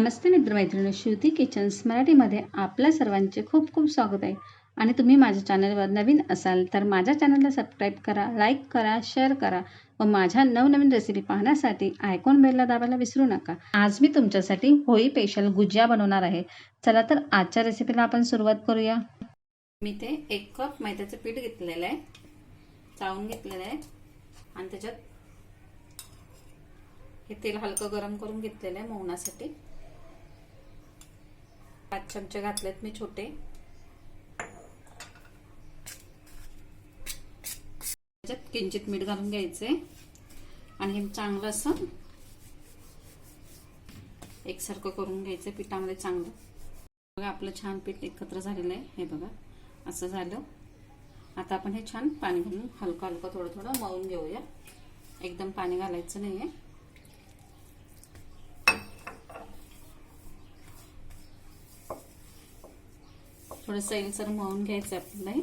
नमस्ते मित्रमैत्रिणी, श्रुती किचन्स मराठीमध्ये आपल्या सर्वांचे खूप खूप स्वागत आहे. आणि तुम्ही माझ्या चॅनलवर नवीन असाल तर माझ्या चॅनलला सबस्क्राईब करा, लाईक करा, शेअर करा व माझ्या नवनवीन रेसिपी पाहण्यासाठी आयकॉन बेलला दाबायला विसरू नका. आज मी तुमच्यासाठी होळी स्पेशल गुजिया बनवणार आहे. चला तर आजच्या रेसिपीला आपण सुरुवात करूया. मी ते 1 कप मैद्याचं पीठ घेतलेलं आहे, चाळून घेतलेलं आहे आणि त्याच्यात हे तेल हलकं गरम करून घेतलेलं आहे मोहनासाठी. 5 चमचे घातलेत मी छोटे. त्याच्यात किंचित मीठ घालून घ्यायचे आणि हे चांगलं असं एकसारखं करून घ्यायचं पिठामध्ये चांगलं. बघा आपलं छान पीठ एकत्र झालेलं आहे. हे बघा असं झालं. आता आपण हे छान पाणी घालून हलकं हलकं थोडं थोडं मळून घेऊया. एकदम पाणी घालायचं नाहीये. थोडं सैलसर मळून घ्यायचं आपल्याला.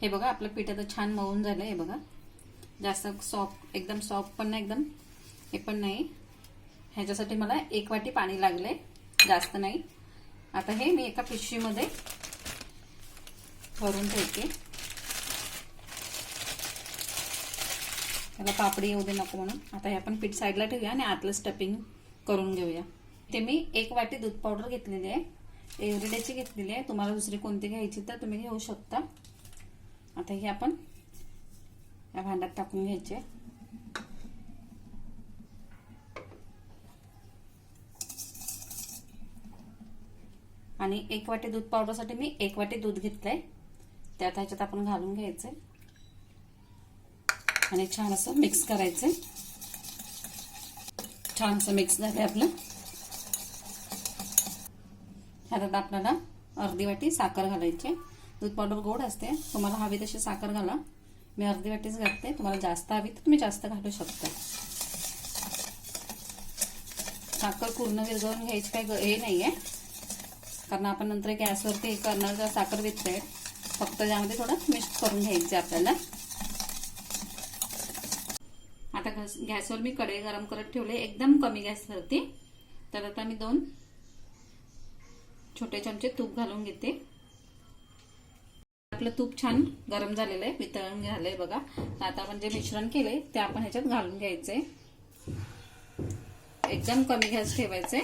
हे बघा आपलं पीठ आता छान मळून झालंय. हे बघा जास्त सॉफ्ट, एकदम सॉफ्ट पण नाही, एकदम हे पण नाही. ह्याच्यासाठी मला 1 वाटी पाणी लागले, जास्त नाही. आता हे मी एका पिशवीमध्ये भरून ठेवते. त्याला पापडी येऊ दे नको म्हणून. आता हे आपण पीठ साईडला ठेवूया आणि आतलं स्टफिंग करून घेऊया. ते मी 1 वाटी दूध पावडर घेतलेली आहे, एव्हरीडेची घेतलेली आहे. तुम्हाला दुसरी कोणती घ्यायची तर तुम्ही घेऊ शकता. आता हे आपण या भांड्यात टाकून घ्यायचे. आणि 1 वाटी दूध पावडरसाठी मी 1 वाटी दूध घेतलंय. त्यात ह्याच्यात आपण घालून घ्यायचंय आणि छान असं मिक्स करायचंय. छान असं मिक्स झालंय आपलं. ह्यात आपल्याला अर्धी वाटी साखर घालायची. दूध पावडर गोड असते, तुम्हाला हवी तशी साखर घाला. मी अर्धी वाटीच घालते. तुम्हाला जास्त हवी तर तुम्ही जास्त घालू शकता. साखर पूर्ण विरघळून घ्यायची काही हे नाहीये, कारण आपण नंतर गॅसवरती हे करणार तर साखर वितळे. फक्त त्यामध्ये थोडं मिक्स करून घ्यायचे आपल्याला. आता गॅसवर मी कढई गरम करत ठेवले, एकदम कमी गॅसवरती. तर आता मी 2 छोटे चमचे तूप घालून घेते. आपलं तूप छान गरम झालेलं आहे, वितळून झालंय बघा. आता आपण जे मिश्रण केलंय ते आपण ह्याच्यात घालून घ्यायचंय. एकदम कमी गॅस ठेवायचे.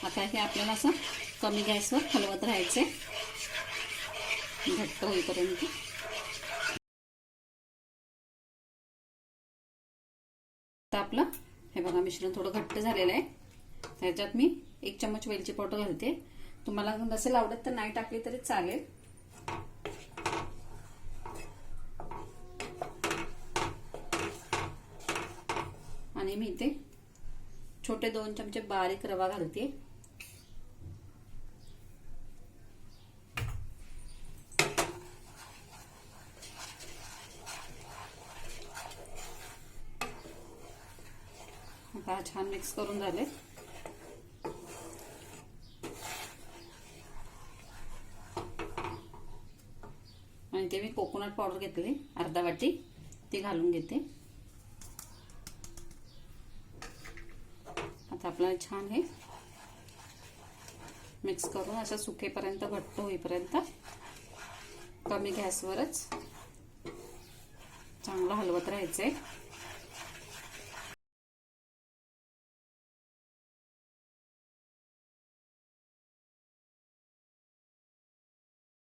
आता हे आपल्याला असं कमी गॅसवर हलवत राहायचे घट्ट होईपर्यंत. आपलं हे बघा मिश्रण थोडं घट्ट झालेलं आहे. त्याच्यात मी 1 चम्मच वेलची पावडर घालते. तुम्हाला नसेल आवडत तर नाही टाकली तरी चालेल. आणि मी इथे छोटे 2 चमचे बारीक रवा घालते. आता छान मिक्स करून झाले. आणि ते मी कोकोनट पावडर घेतली अर्धा वाटी, ती घालून घेते. आता आपल्याला छान हे मिक्स करून असं सुकेपर्यंत, घट्ट होईपर्यंत कमी गॅसवरच चांगलं हलवत राहायचंय.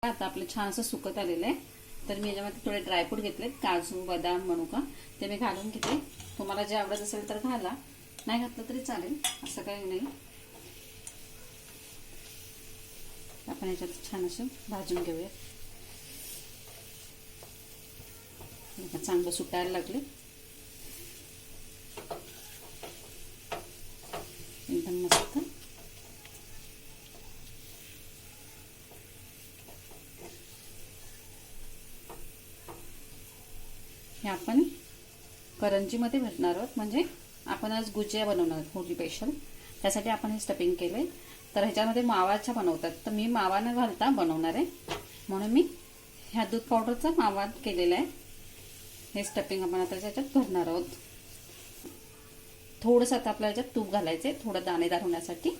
आता आपलं छान असं सुकत आलेलं आहे. तर मी याच्यामध्ये थोडे ड्रायफ्रूट घेतले, काजू, बदाम, मनुका, ते मी घालून घेते. तुम्हाला जे आवडत असेल तर घाला, नाही घातलं तरी चालेल, असं काही नाही. आपण याच्यात छान असं भाजून घेऊया. चांगलं सुटायला लागले, एकदम मस्त. हे आपण करंजीमध्ये भरणार आहोत, म्हणजे आपण आज गुजिया बनवणार आहोत होली स्पेशल. त्यासाठी आपण हे स्टफिंग केले. तर ह्याच्यामध्ये मावाच्या बनवतात, तर मी मावा न घालता बनवणार आहे, म्हणून मी ह्या दूध पावडरचा मावा केलेला आहे. हे स्टफिंग आपण आता त्याच्यात भरणार आहोत. थोडंसं आता आपल्याला याच्यात तूप घालायचं आहे, थोडं दाणेदार होण्यासाठी.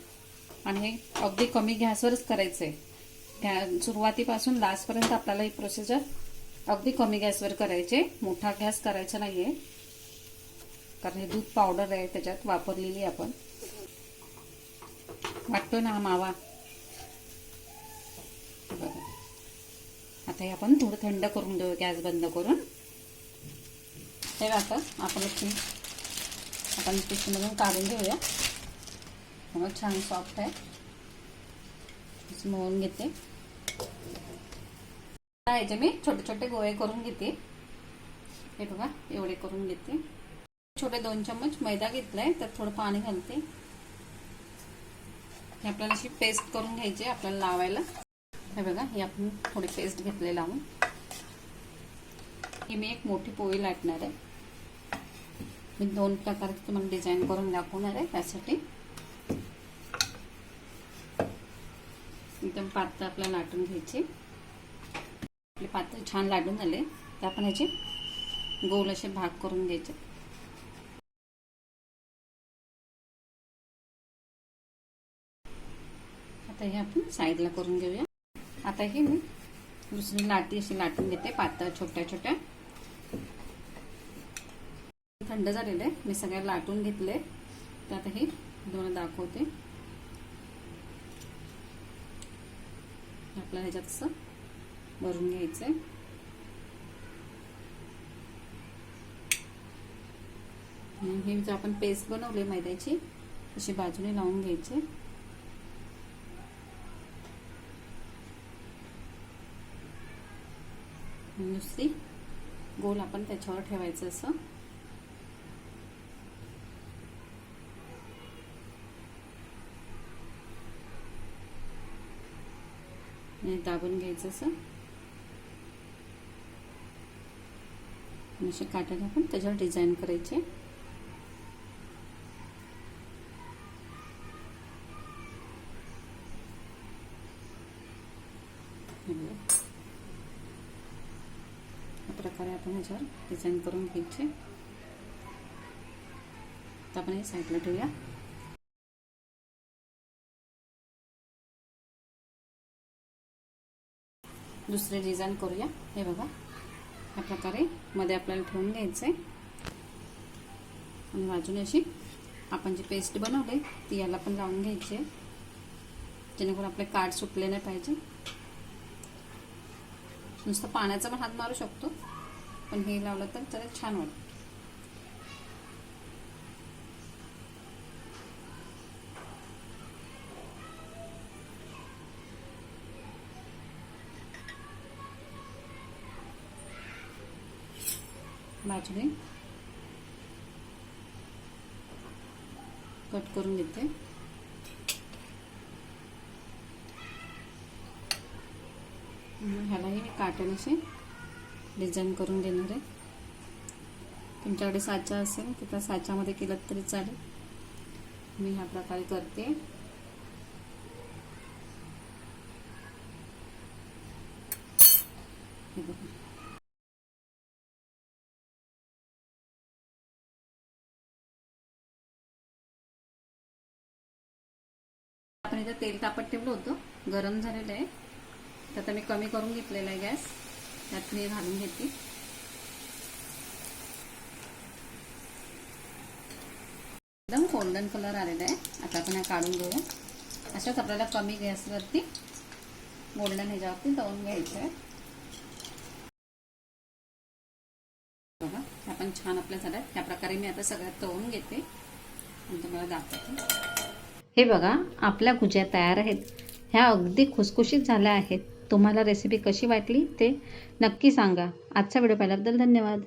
आणि हे अगदी कमी गॅसवरच करायचं आहे. सुरुवातीपासून लास्टपर्यंत आपल्याला ही प्रोसिजर अगदी कमी गॅसवर करायचे. मोठा गॅस करायचा नाहीये, कारण हे दूध पावडर आहे त्याच्यात वापरलेली आपण. वाटतोय ना हा मावा. बघा आता हे आपण थोडं थंड करून देऊ, गॅस बंद करून. हे आता आपण पिशवीमधून काढून घेऊया. मग छान सॉफ्ट आहे, मळून घेते. याचे मी छोटे छोटे गोळे करून घेते. हे बघा एवढे करून घेते. छोटे 2 चम्मच मैदा घेतलाय, त्यात थोडं पाणी घालते. हे आपल्याला अशी पेस्ट करून घ्यायची आपल्याला लावायला. हे बघा ही आपण थोडी पेस्ट घेतली लावून. ही मी एक मोठी पोळी लाटणार आहे. मी 2 प्रकारची तुम्हाला डिझाईन करून दाखवणार आहे. त्यासाठी एकदम पातळ आपल्याला लाटून घ्यायची. आपले पातळ छान लाटून झाले तर आपण याचे गोल असे भाग करून घ्यायचे. आता हे आपण साईडला करून घेऊया. आता हे मी दुसरी लाटी अशी लाटून घेते पातळ छोट्या छोट्या. थंड झालेलं आहे, मी सगळ्या लाटून घेतले. तर आता हे दोन दाखवते. आपल्याला ह्याच्यात असं भरून घ्यायचंय. हे जो आपण पेस्ट बनवली मैद्याची अशी बाजूने लावून घ्यायची. नुसती गोल आपण त्याच्यावर ठेवायचं असं. दाबून घ्यायचं असं. असे काट्याने आपण त्याच्यावर डिझाईन करायचे. या प्रकारे आपण ह्याच्यावर डिझाईन करून घ्यायचे. तर आपण हे साईडला ठेवूया. दुसरे डिझाईन करूया. हे बघा या प्रकारे मध्ये आपल्याला ठेवून घ्यायचंय. आणि बाजूने अशी आपण जी पेस्ट बनवली ती याला पण लावून घ्यायची, जेणेकरून आपले काठ सुटले नाही पाहिजे. नुसतं पाण्याचा पण हात मारू शकतो, पण हे लावलं तर जरा छान वाटतं. बाजूने कट करून घेते. ह्यालाही मी काटून असे डिझाईन करून देणार आहे. तुमच्याकडे साचा असेल तर त्या साच्यामध्ये केलं तरी चालेल. मी ह्या प्रकारे करते. हे बघा आपण इथं तेल तापत ठेवलं होतं, गरम झालेलं आहे. तर आता मी कमी करून घेतलेला आहे गॅस. त्यात मी घालून घेते. एकदम गोल्डन कलर आलेला आहे. आता आपण काढून घेऊया. अशाच आपल्याला कमी गॅसवरती गोल्डन ह्याच्यावरती तळून घ्यायचं आहे. बघा आपण छान आपल्या झाल्यात. त्या प्रकारे मी आता सगळ्यात तळून घेते आणि तुम्हाला दाखवते. हे बघा आपल्या गुजिया तयार आहेत. ह्या अगदी खुसखुशीत झाल्या आहेत. तुम्हाला रेसिपी कशी वाटली ते नक्की सांगा. आजचा व्हिडिओ पाहिल्याबद्दल धन्यवाद.